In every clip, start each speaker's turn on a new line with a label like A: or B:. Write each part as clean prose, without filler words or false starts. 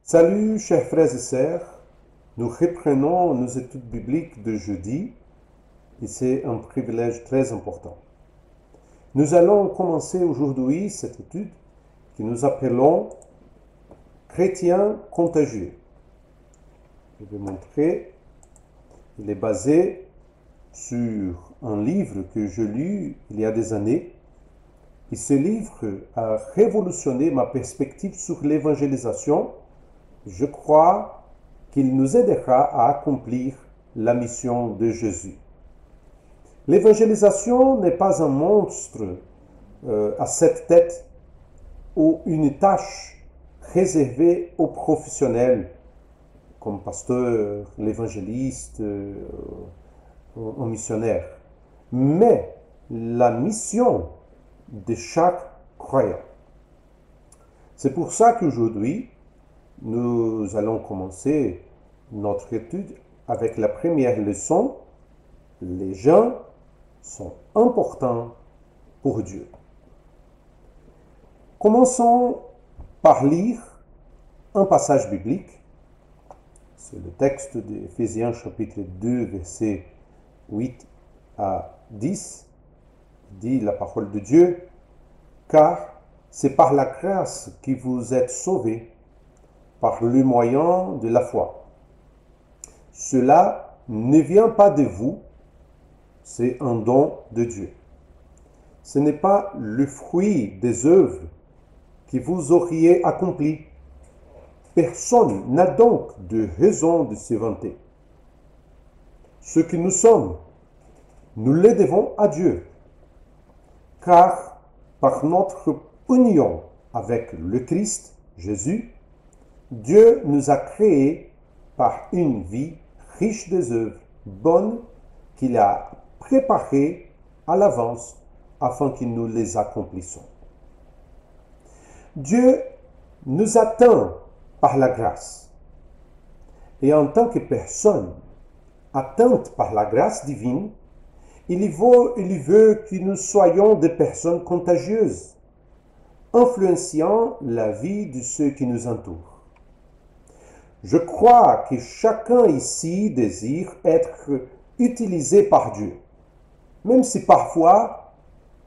A: Salut, chers frères et sœurs. Nous reprenons nos études bibliques de jeudi et c'est un privilège très important. Nous allons commencer aujourd'hui cette étude que nous appelons chrétiens contagieux. Je vais montrer. Il est basé sur un livre que je lus il y a des années. Et ce livre a révolutionné ma perspective sur l'évangélisation. Je crois qu'il nous aidera à accomplir la mission de Jésus. L'évangélisation n'est pas un monstre à sept têtes ou une tâche réservée aux professionnels comme pasteur, l'évangéliste, un missionnaire, mais la mission de chaque croyant. C'est pour ça qu'aujourd'hui, nous allons commencer notre étude avec la première leçon. Les gens sont importants pour Dieu. Commençons par lire un passage biblique. C'est le texte d'Éphésiens chapitre 2, versets 8 à 10. Il dit la parole de Dieu, « Car c'est par la grâce que vous êtes sauvés, par le moyen de la foi. Cela ne vient pas de vous, c'est un don de Dieu. Ce n'est pas le fruit des œuvres que vous auriez accomplies. Personne n'a donc de raison de se vanter. Ce que nous sommes, nous le devons à Dieu, car par notre union avec le Christ, Jésus, Dieu nous a créés par une vie riche des œuvres bonnes qu'il a préparées à l'avance afin que nous les accomplissions. Dieu nous atteint par la grâce. Et en tant que personne atteinte par la grâce divine, il veut que nous soyons des personnes contagieuses, influenciant la vie de ceux qui nous entourent. Je crois que chacun ici désire être utilisé par Dieu, même si parfois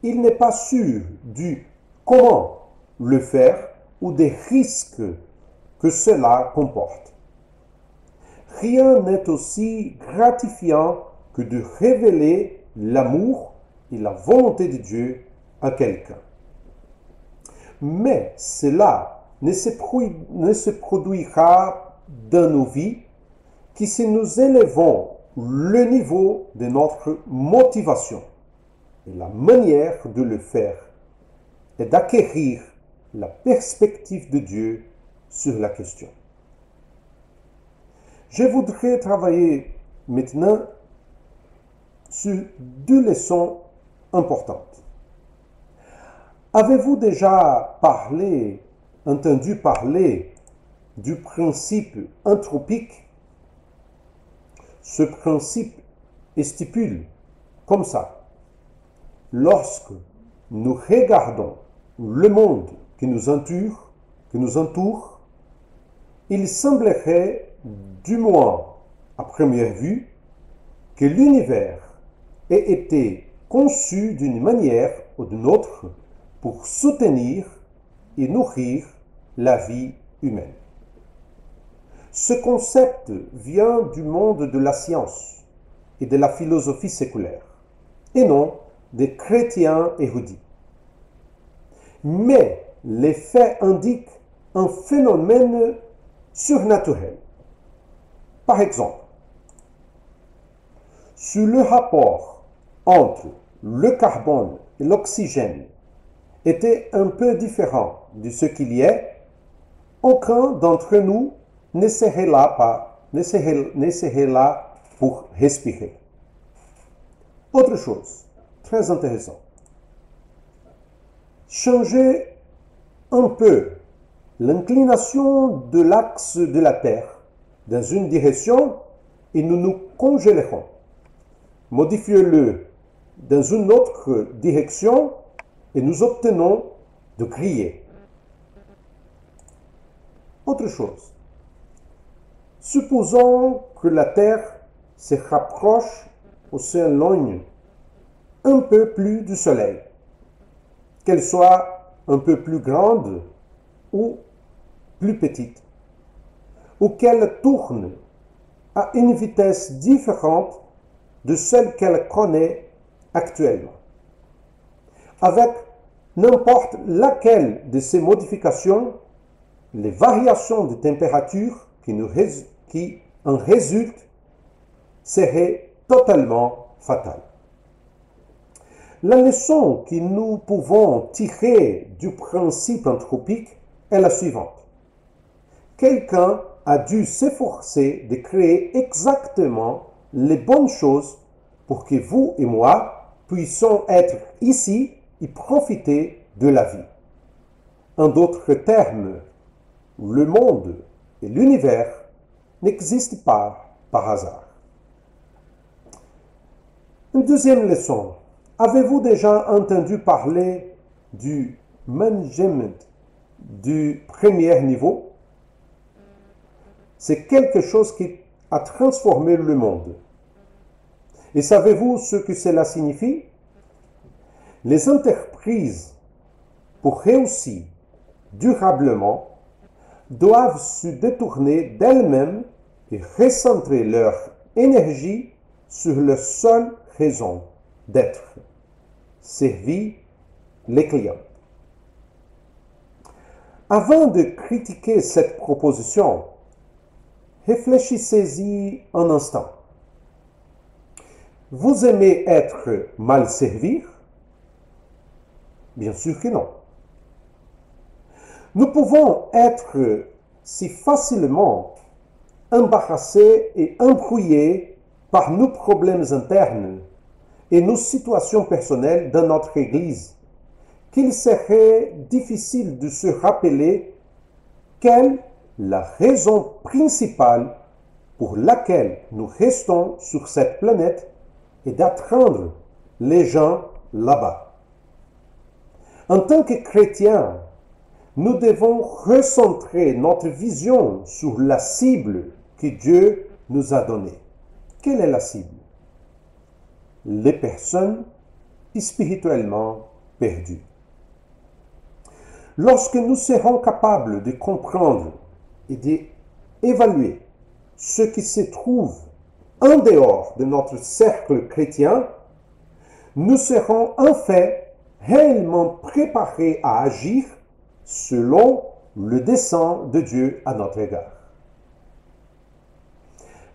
A: il n'est pas sûr du comment le faire ou des risques que cela comporte. Rien n'est aussi gratifiant que de révéler l'amour et la volonté de Dieu à quelqu'un. Mais cela ne se produira dans nos vies que si nous élevons le niveau de notre motivation. Et la manière de le faire est d'acquérir la perspective de Dieu sur la question. Je voudrais travailler maintenant sur deux leçons importantes. Avez-vous déjà entendu parler du principe anthropique? Ce principe stipule comme ça. Lorsque nous regardons le monde qui nous entoure, il semblerait, du moins à première vue, que l'univers ait été conçu d'une manière ou d'une autre pour soutenir et nourrir la vie humaine. Ce concept vient du monde de la science et de la philosophie séculaire, et non des chrétiens érudits. Mais les faits indiquent un phénomène surnaturel. Par exemple, si le rapport entre le carbone et l'oxygène était un peu différent de ce qu'il y est, aucun d'entre nous ne serait là pour respirer. Autre chose, très intéressant. Changer un peu l'inclination de l'axe de la Terre dans une direction et nous nous congélerons. Modifiez-le dans une autre direction et nous obtenons de griller. Autre chose, Supposons que la Terre se rapproche ou s'éloigne un peu plus du Soleil, qu'elle soit un peu plus grande ou plus petite, ou qu'elle tourne à une vitesse différente de celle qu'elle connaît actuellement. Avec n'importe laquelle de ces modifications, les variations de température qui en résultent seraient totalement fatales. La leçon que nous pouvons tirer du principe anthropique est la suivante. Quelqu'un a dû s'efforcer de créer exactement les bonnes choses pour que vous et moi puissions être ici et profiter de la vie. En d'autres termes, le monde et l'univers n'existent pas par hasard. Une deuxième leçon. Avez-vous déjà entendu parler du management du premier niveau? C'est quelque chose qui a transformé le monde. Et savez-vous ce que cela signifie? Les entreprises, pour réussir durablement, doivent se détourner d'elles-mêmes et recentrer leur énergie sur leur seule raison d'être, servir les clients. Avant de critiquer cette proposition, réfléchissez-y un instant. Vous aimez être mal servi? Bien sûr que non. Nous pouvons être si facilement embarrassés et embrouillés par nos problèmes internes et nos situations personnelles dans notre Église qu'il serait difficile de se rappeler quelle est la raison principale pour laquelle nous restons sur cette planète et d'atteindre les gens là-bas. En tant que chrétiens, nous devons recentrer notre vision sur la cible que Dieu nous a donnée. Quelle est la cible? Les personnes spirituellement perdues. Lorsque nous serons capables de comprendre et d'évaluer ce qui se trouve en dehors de notre cercle chrétien, nous serons en fait réellement préparés à agir selon le dessein de Dieu à notre égard.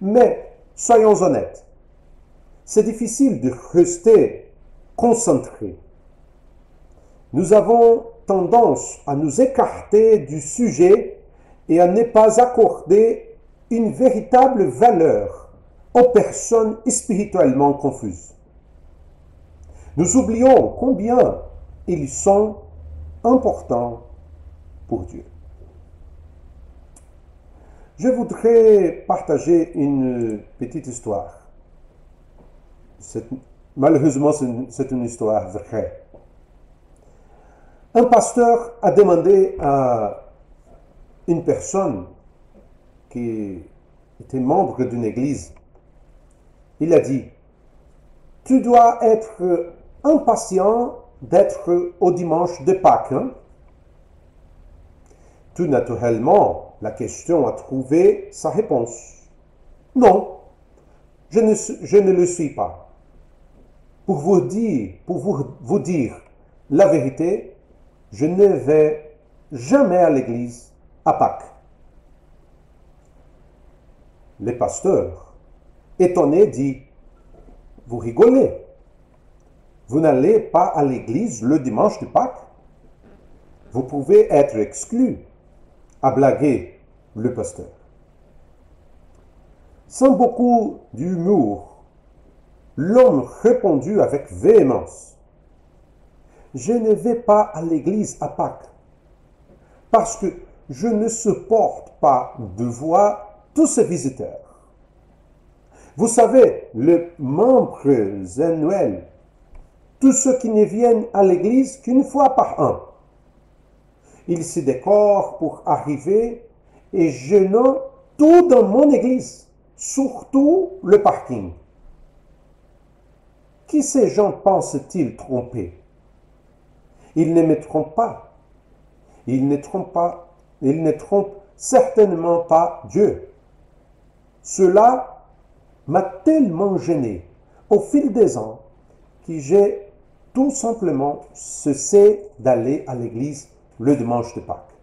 A: Mais soyons honnêtes, c'est difficile de rester concentré. Nous avons tendance à nous écarter du sujet et à ne pas accorder une véritable valeur aux personnes spirituellement confuses. Nous oublions combien ils sont importants pour Dieu. Je voudrais partager une petite histoire. Malheureusement, c'est une histoire vraie. Un pasteur a demandé à une personne qui était membre d'une église, il a dit, « Tu dois être impatient d'être au dimanche de Pâques. Hein? » Tout naturellement, la question a trouvé sa réponse. « Non, je ne le suis pas. Pour vous dire la vérité, je ne vais jamais à l'église à Pâques. » Le pasteur, étonné, dit, « Vous rigolez? Vous n'allez pas à l'église le dimanche de Pâques? Vous pouvez être exclu, » a blagué le pasteur. Sans beaucoup d'humour, l'homme répondit avec véhémence, « Je ne vais pas à l'église à Pâques parce que je ne supporte pas de voir tous ces visiteurs. Vous savez, les membres annuels, tous ceux qui ne viennent à l'église qu'une fois par an. Ils se décorent pour arriver et je n'en tout dans mon église, surtout le parking. Qui ces gens pensent-ils tromper? Ils ne me trompent pas. Ils ne trompent pas. Ils ne trompent certainement pas Dieu. Cela m'a tellement gêné au fil des ans que j'ai tout simplement cessé d'aller à l'église le dimanche de Pâques.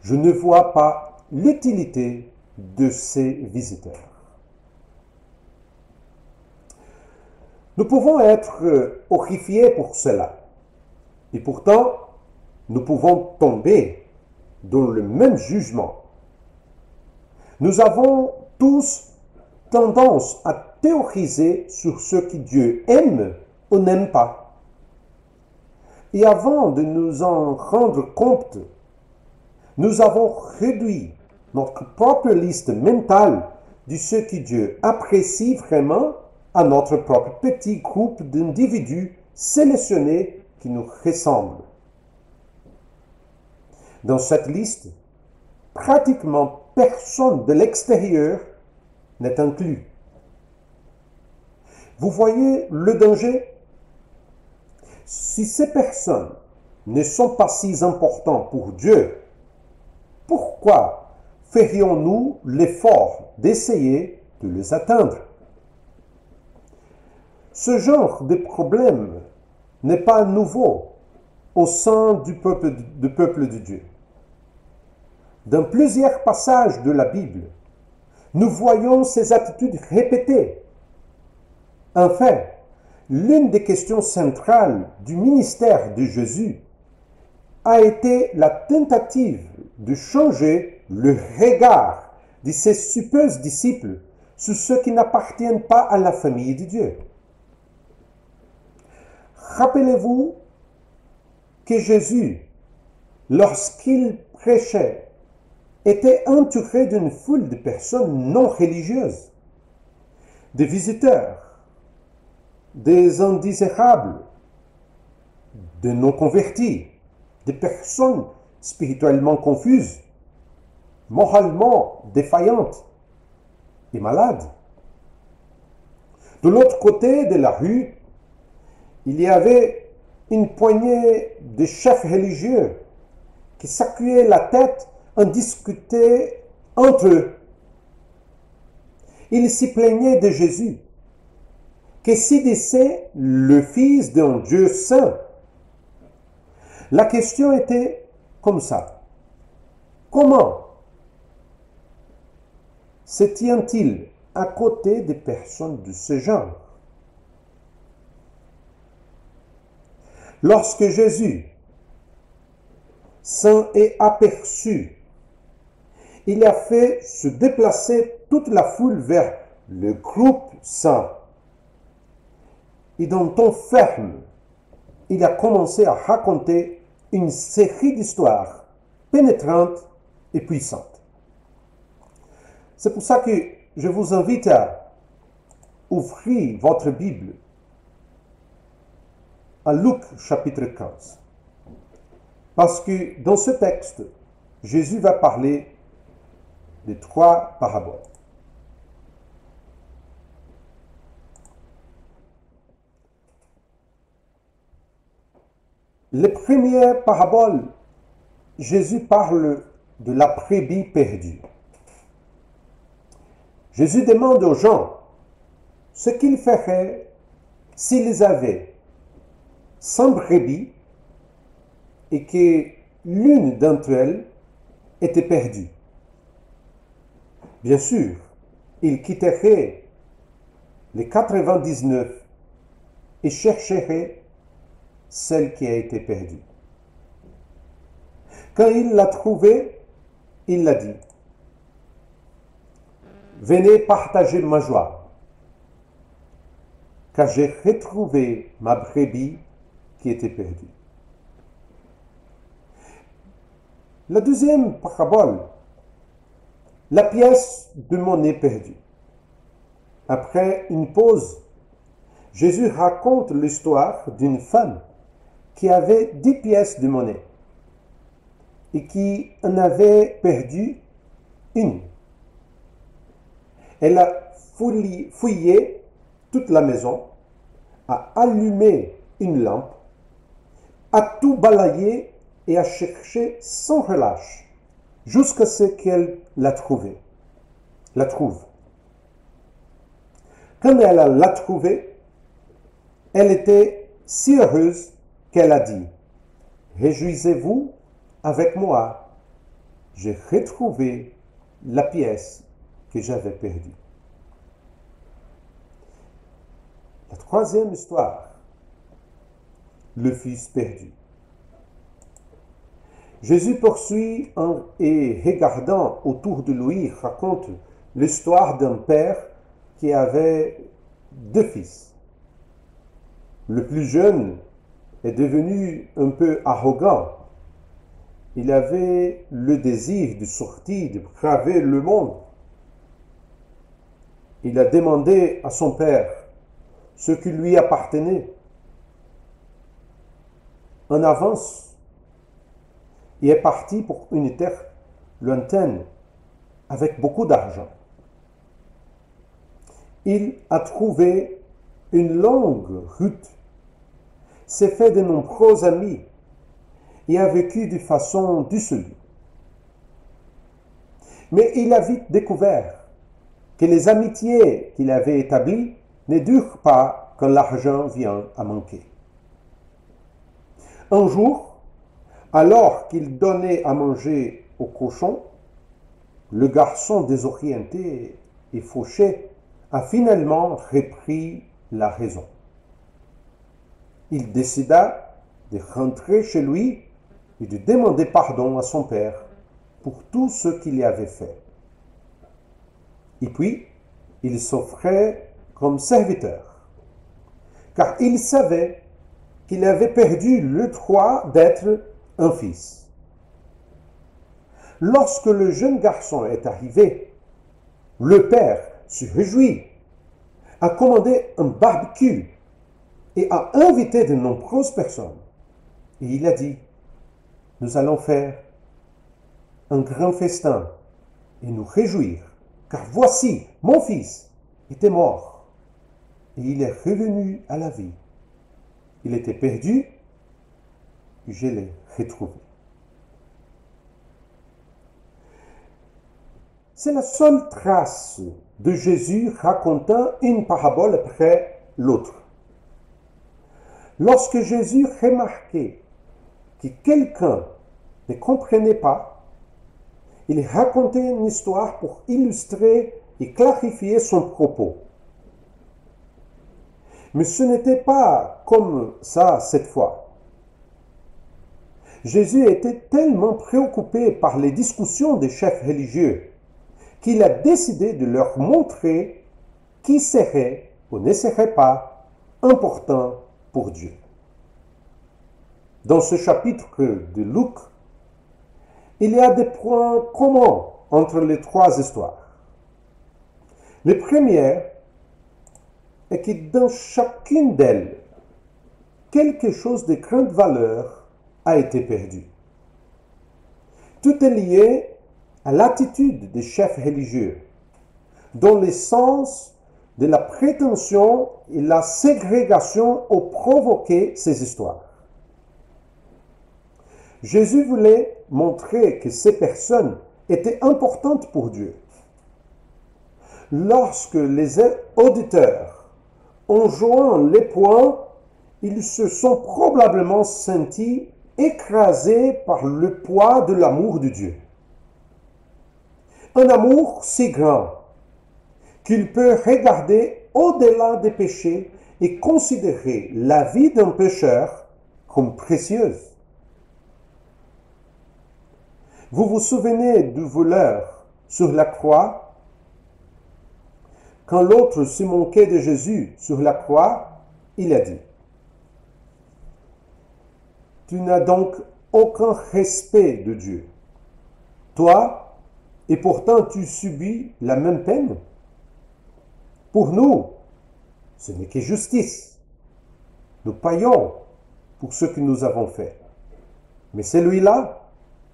A: Je ne vois pas l'utilité de ces visiteurs. Nous pouvons être horrifiés pour cela. Et pourtant, nous pouvons tomber dans le même jugement. Nous avons tous tendance à théoriser sur ce que Dieu aime ou n'aime pas. Et avant de nous en rendre compte, nous avons réduit notre propre liste mentale de ce que Dieu apprécie vraiment à notre propre petit groupe d'individus sélectionnés qui nous ressemblent. Dans cette liste, pratiquement personne de l'extérieur n'est inclus. Vous voyez le danger? Si ces personnes ne sont pas si importantes pour Dieu, pourquoi ferions-nous l'effort d'essayer de les atteindre? Ce genre de problème n'est pas nouveau au sein du peuple de Dieu. Dans plusieurs passages de la Bible, nous voyons ces attitudes répétées. Enfin, l'une des questions centrales du ministère de Jésus a été la tentative de changer le regard de ses supposés disciples sur ceux qui n'appartiennent pas à la famille de Dieu. Rappelez-vous que Jésus, lorsqu'il prêchait, était entouré d'une foule de personnes non religieuses, des visiteurs, des indésirables, des non-convertis, des personnes spirituellement confuses, moralement défaillantes et malades. De l'autre côté de la rue, il y avait une poignée de chefs religieux qui secouaient la tête en discutaient entre eux. Ils s'y plaignaient de Jésus, que s'il était le Fils d'un Dieu saint. La question était comme ça. Comment se tient-il à côté des personnes de ce genre? Lorsque Jésus s'en est aperçu, il a fait se déplacer toute la foule vers le groupe saint. Et d'un ton ferme, il a commencé à raconter une série d'histoires pénétrantes et puissantes. C'est pour ça que je vous invite à ouvrir votre Bible à Luc chapitre 15. Parce que dans ce texte, Jésus va parler de 3 paraboles. Les premières paraboles, Jésus parle de la brebis perdue. Jésus demande aux gens ce qu'ils feraient s'ils avaient 100 brebis et que l'une d'entre elles était perdue. Bien sûr, ils quitteraient les 99 et chercheraient celle qui a été perdue. Quand il l'a trouvée, il l'a dit: venez partager ma joie, car j'ai retrouvé ma brebis qui était perdue. La deuxième parabole, la pièce de monnaie perdue. Après une pause, Jésus raconte l'histoire d'une femme qui avait 10 pièces de monnaie et qui en avait perdu une. Elle a fouillé toute la maison, a allumé une lampe, a tout balayé et a cherché sans relâche jusqu'à ce qu'elle la trouve. Quand elle l'a trouvée, elle était si heureuse qu'elle a dit: réjouissez-vous avec moi, j'ai retrouvé la pièce que j'avais perdue. La troisième histoire, le fils perdu. Jésus poursuit et regardant autour de lui raconte l'histoire d'un père qui avait deux fils. Le plus jeune est devenu un peu arrogant. Il avait le désir de sortir, de braver le monde. Il a demandé à son père ce qui lui appartenait en avance et est parti pour une terre lointaine avec beaucoup d'argent. Il a trouvé une longue route, s'est fait de nombreux amis et a vécu de façon dissolue. Mais il a vite découvert que les amitiés qu'il avait établies ne durent pas quand l'argent vient à manquer. Un jour, alors qu'il donnait à manger aux cochons, le garçon désorienté et fauché a finalement repris la raison. Il décida de rentrer chez lui et de demander pardon à son père pour tout ce qu'il avait fait. Et puis, il s'offrait comme serviteur, car il savait qu'il avait perdu le droit d'être un fils. Lorsque le jeune garçon est arrivé, le père se réjouit, a commandé un barbecue et a invité de nombreuses personnes. Et il a dit: nous allons faire un grand festin et nous réjouir, car voici, mon fils était mort et il est revenu à la vie. Il était perdu et je l'ai retrouvé. C'est la seule trace de Jésus racontant une parabole après l'autre. Lorsque Jésus remarquait que quelqu'un ne comprenait pas, il racontait une histoire pour illustrer et clarifier son propos. Mais ce n'était pas comme ça cette fois. Jésus était tellement préoccupé par les discussions des chefs religieux qu'il a décidé de leur montrer qui serait ou ne serait pas important pour Dieu. Dans ce chapitre de Luc, il y a des points communs entre les trois histoires. Le premier est que dans chacune d'elles, quelque chose de grande valeur a été perdu. Tout est lié à l'attitude des chefs religieux, dont l'essence de la prétention et la ségrégation ont provoqué ces histoires. Jésus voulait montrer que ces personnes étaient importantes pour Dieu. Lorsque les auditeurs ont joint les points, ils se sont probablement sentis écrasés par le poids de l'amour de Dieu. Un amour si grand qu'il peut regarder au-delà des péchés et considérer la vie d'un pécheur comme précieuse. Vous vous souvenez du voleur sur la croix? Quand l'autre se moquait de Jésus sur la croix, il a dit: tu n'as donc aucun respect de Dieu, toi, et pourtant tu subis la même peine. Pour nous, ce n'est que justice. Nous payons pour ce que nous avons fait. Mais celui-là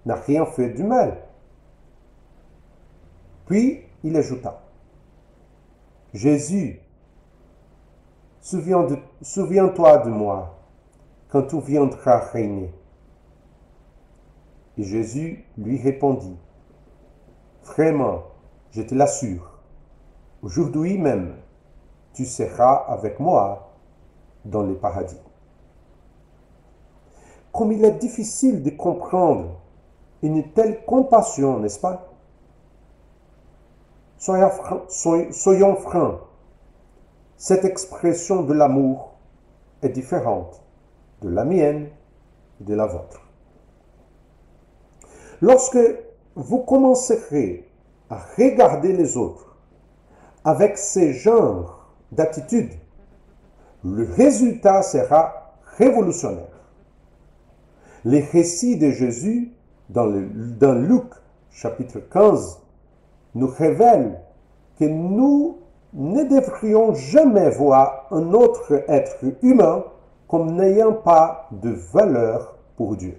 A: n'a rien fait du mal. Puis il ajouta: Jésus, souviens-toi de moi quand tu viendras régner. Et Jésus lui répondit, vraiment, je te l'assure, aujourd'hui même, tu seras avec moi dans le paradis. Comme il est difficile de comprendre une telle compassion, n'est-ce pas? Soyons francs, cette expression de l'amour est différente de la mienne et de la vôtre. Lorsque vous commencerez à regarder les autres avec ce genre d'attitude, le résultat sera révolutionnaire. Les récits de Jésus dans Luc chapitre 15 nous révèlent que nous ne devrions jamais voir un autre être humain comme n'ayant pas de valeur pour Dieu.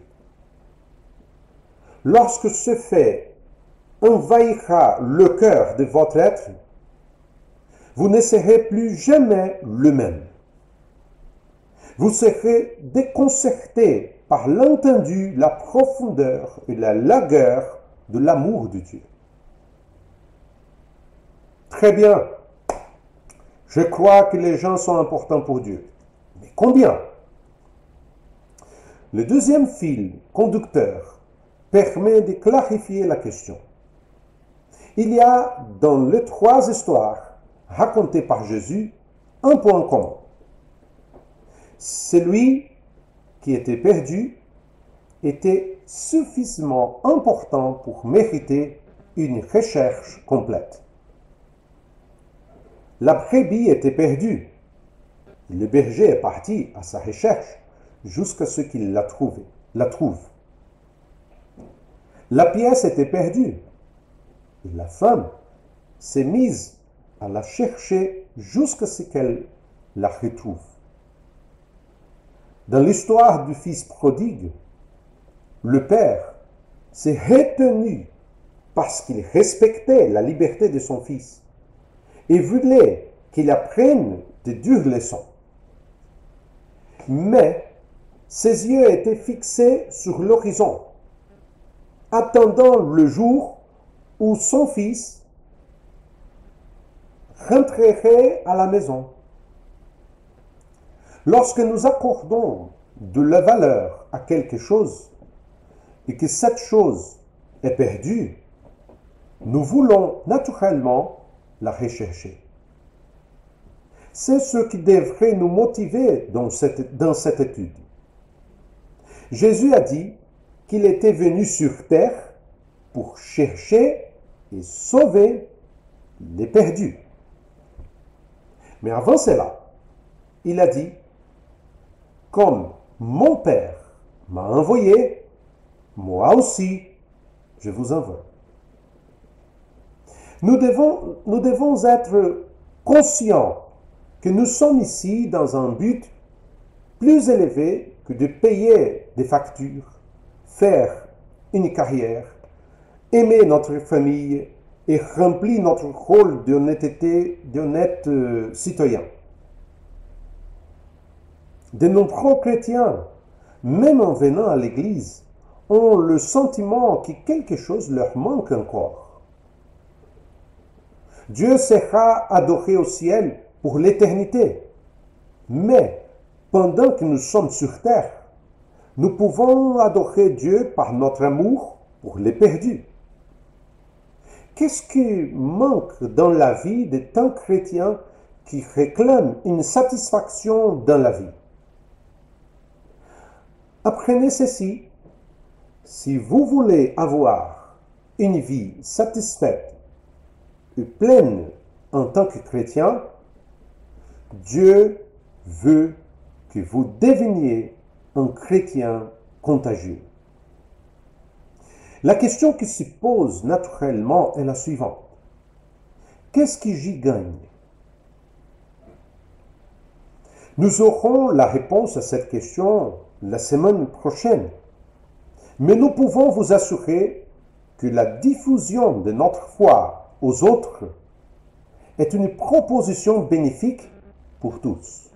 A: Lorsque ce fait envahira le cœur de votre être, vous ne serez plus jamais le même. Vous serez déconcerté par l'entendu, la profondeur et la largeur de l'amour de Dieu. Très bien, je crois que les gens sont importants pour Dieu. Mais combien? Le deuxième fil conducteur permet de clarifier la question. Il y a dans les trois histoires racontées par Jésus un point commun. Celui qui était perdu était suffisamment important pour mériter une recherche complète. La brebis était perdue. Le berger est parti à sa recherche jusqu'à ce qu'il la trouve. La pièce était perdue. Et la femme s'est mise à la chercher jusqu'à ce qu'elle la retrouve. Dans l'histoire du fils prodigue, le père s'est retenu parce qu'il respectait la liberté de son fils et voulait qu'il apprenne de dures leçons. Mais ses yeux étaient fixés sur l'horizon, attendant le jour où son fils rentrerait à la maison. Lorsque nous accordons de la valeur à quelque chose et que cette chose est perdue, nous voulons naturellement la rechercher. C'est ce qui devrait nous motiver dans cette étude. Jésus a dit qu'il était venu sur terre pour chercher et sauver les perdus. Mais avant cela, il a dit, comme mon Père m'a envoyé, moi aussi, je vous envoie. Nous devons être conscients que nous sommes ici dans un but plus élevé que de payer des factures, faire une carrière, aimer notre famille et remplir notre rôle d'honnête citoyen. De nombreux chrétiens, même en venant à l'église, ont le sentiment que quelque chose leur manque encore. Dieu sera adoré au ciel pour l'éternité. Mais pendant que nous sommes sur terre, nous pouvons adorer Dieu par notre amour pour les perdus. Qu'est-ce qui manque dans la vie de tant chrétiens qui réclament une satisfaction dans la vie? Apprenez ceci. Si vous voulez avoir une vie satisfaite et pleine en tant que chrétien, Dieu veut que vous deveniez un chrétien contagieux. La question qui se pose naturellement est la suivante. Qu'est-ce que j'y gagne? Nous aurons la réponse à cette question la semaine prochaine. Mais nous pouvons vous assurer que la diffusion de notre foi aux autres est une proposition bénéfique pour tous.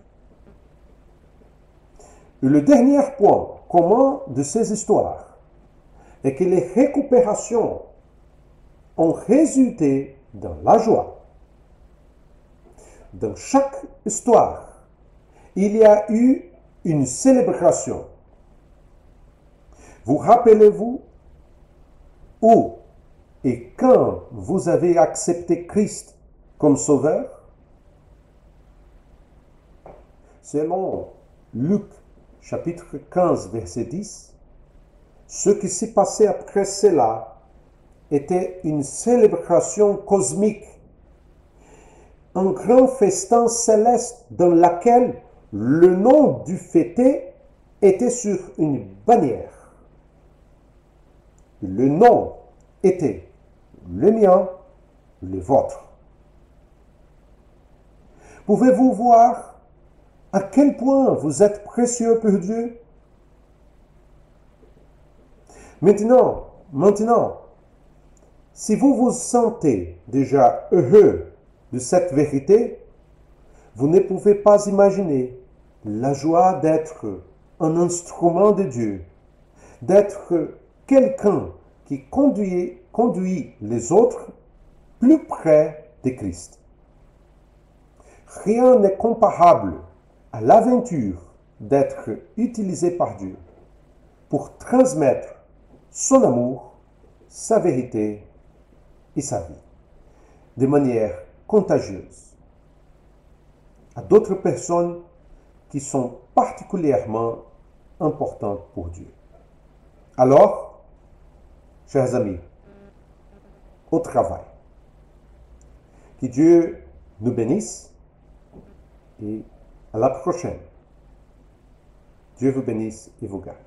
A: Et le dernier point commun de ces histoires est que les récupérations ont résulté dans la joie. Dans chaque histoire, il y a eu une célébration. Vous rappelez-vous où et quand vous avez accepté Christ comme sauveur? Selon Luc chapitre 15 verset 10, ce qui s'est passé après cela était une célébration cosmique, un grand festin céleste dans lequel le nom du fêté était sur une bannière. Le nom était le mien, le vôtre. Pouvez-vous voir à quel point vous êtes précieux pour Dieu? Maintenant, si vous vous sentez déjà heureux de cette vérité, vous ne pouvez pas imaginer la joie d'être un instrument de Dieu, d'être quelqu'un qui conduit les autres plus près de Christ. Rien n'est comparable à l'aventure d'être utilisé par Dieu pour transmettre son amour, sa vérité et sa vie de manière contagieuse à d'autres personnes qui sont particulièrement importantes pour Dieu. Alors, chers amis, au travail, que Dieu nous bénisse et à la prochaine. Dieu vous bénisse et vous garde.